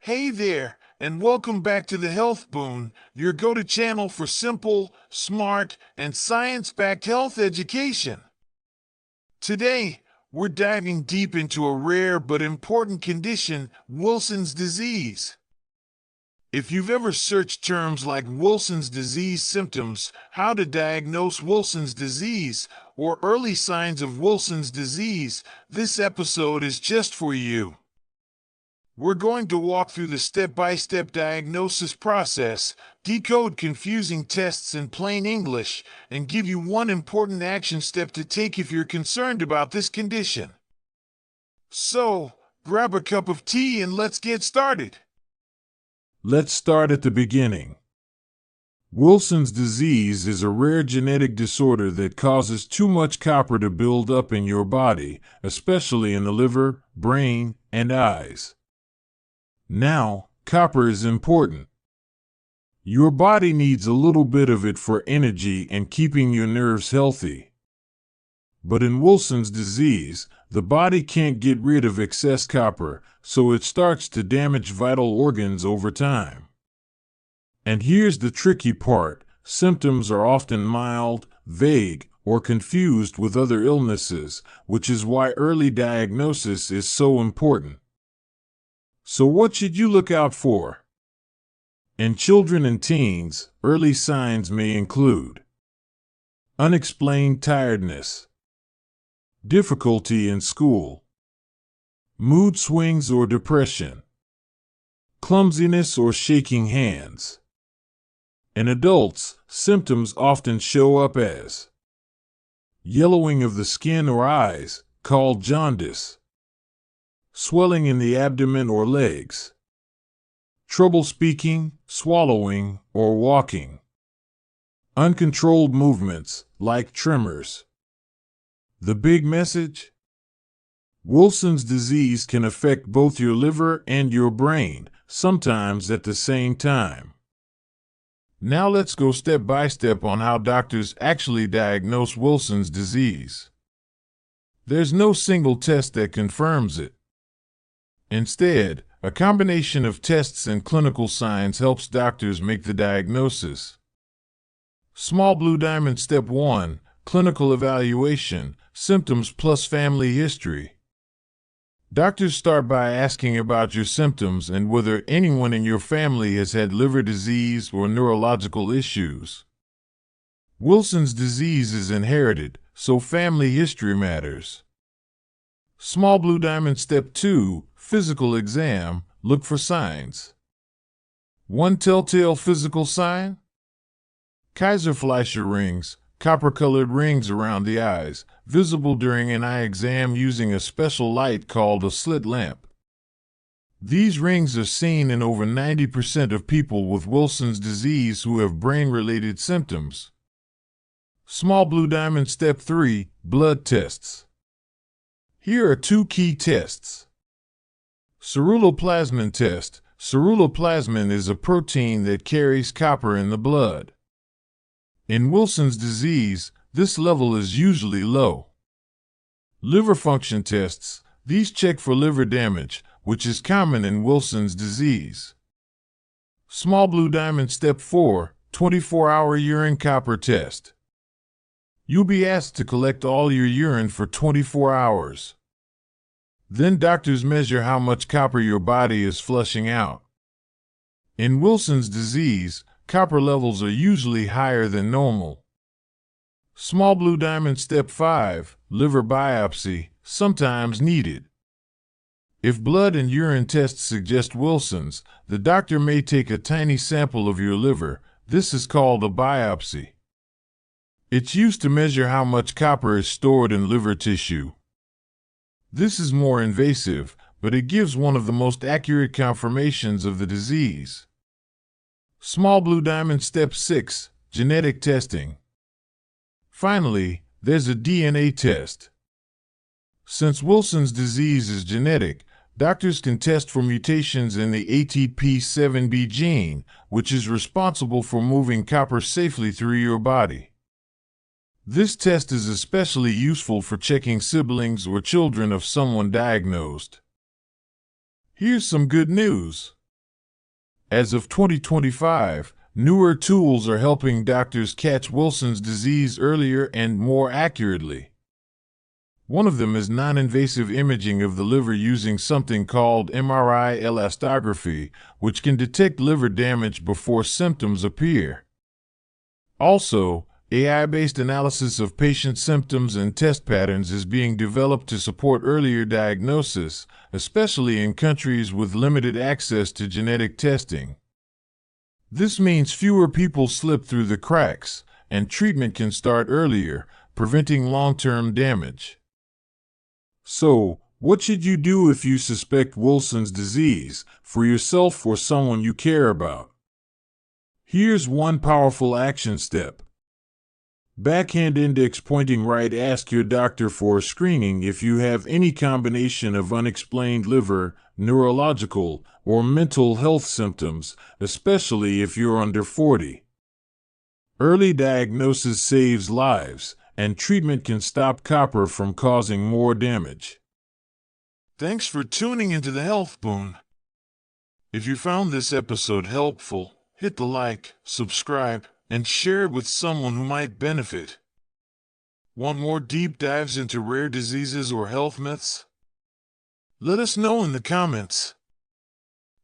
Hey there, and welcome back to the Health Boon, your go-to channel for simple, smart, and science-backed health education. Today, we're diving deep into a rare but important condition, Wilson's disease. If you've ever searched terms like Wilson's disease symptoms, how to diagnose Wilson's disease, or early signs of Wilson's disease, this episode is just for you. We're going to walk through the step-by-step diagnosis process, decode confusing tests in plain English, and give you one important action step to take if you're concerned about this condition. So, grab a cup of tea and let's get started. Let's start at the beginning. Wilson's disease is a rare genetic disorder that causes too much copper to build up in your body, especially in the liver, brain, and eyes. Now, copper is important. Your body needs a little bit of it for energy and keeping your nerves healthy. But in Wilson's disease, the body can't get rid of excess copper, so it starts to damage vital organs over time. And here's the tricky part: symptoms are often mild, vague, or confused with other illnesses, which is why early diagnosis is so important. So what should you look out for? In children and teens, early signs may include unexplained tiredness, difficulty in school, mood swings or depression, clumsiness or shaking hands. In adults, symptoms often show up as yellowing of the skin or eyes, called jaundice, swelling in the abdomen or legs, trouble speaking, swallowing, or walking, uncontrolled movements, like tremors. The big message? Wilson's disease can affect both your liver and your brain, sometimes at the same time. Now let's go step by step on how doctors actually diagnose Wilson's disease. There's no single test that confirms it. Instead, a combination of tests and clinical signs helps doctors make the diagnosis. Small blue diamond step 1, clinical evaluation, symptoms plus family history. Doctors start by asking about your symptoms and whether anyone in your family has had liver disease or neurological issues. Wilson's disease is inherited, so family history matters. Small blue diamond step 2, physical exam, look for signs. One telltale physical sign? Kayser-Fleischer rings, copper-colored rings around the eyes, visible during an eye exam using a special light called a slit lamp. These rings are seen in over 90% of people with Wilson's disease who have brain-related symptoms. Small blue diamond step 3, blood tests. Here are 2 key tests. Ceruloplasmin test. Ceruloplasmin is a protein that carries copper in the blood. In Wilson's disease, this level is usually low. Liver function tests. These check for liver damage, which is common in Wilson's disease. Small blue diamond step 4, 24-hour urine copper test. You'll be asked to collect all your urine for 24 hours. Then doctors measure how much copper your body is flushing out. In Wilson's disease, copper levels are usually higher than normal. Small blue diamond step 5, liver biopsy, sometimes needed. If blood and urine tests suggest Wilson's, the doctor may take a tiny sample of your liver. This is called a biopsy. It's used to measure how much copper is stored in liver tissue. This is more invasive, but it gives one of the most accurate confirmations of the disease. Small blue diamond step 6, genetic testing. Finally, there's a DNA test. Since Wilson's disease is genetic, doctors can test for mutations in the ATP7B gene, which is responsible for moving copper safely through your body. This test is especially useful for checking siblings or children of someone diagnosed. Here's some good news. As of 2025, newer tools are helping doctors catch Wilson's disease earlier and more accurately. One of them is non-invasive imaging of the liver using something called MRI elastography, which can detect liver damage before symptoms appear. Also, AI-based analysis of patient symptoms and test patterns is being developed to support earlier diagnosis, especially in countries with limited access to genetic testing. This means fewer people slip through the cracks, and treatment can start earlier, preventing long-term damage. So, what should you do if you suspect Wilson's disease, for yourself or someone you care about? Here's one powerful action step. Backhand index pointing right, ask your doctor for a screening if you have any combination of unexplained liver, neurological, or mental health symptoms, especially if you're under 40. Early diagnosis saves lives, and treatment can stop copper from causing more damage. Thanks for tuning into the Health Boon. If you found this episode helpful, hit the like, subscribe, and share it with someone who might benefit. Want more deep dives into rare diseases or health myths? Let us know in the comments.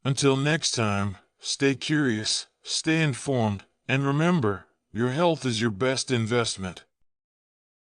Until next time, stay curious, stay informed, and remember, your health is your best investment.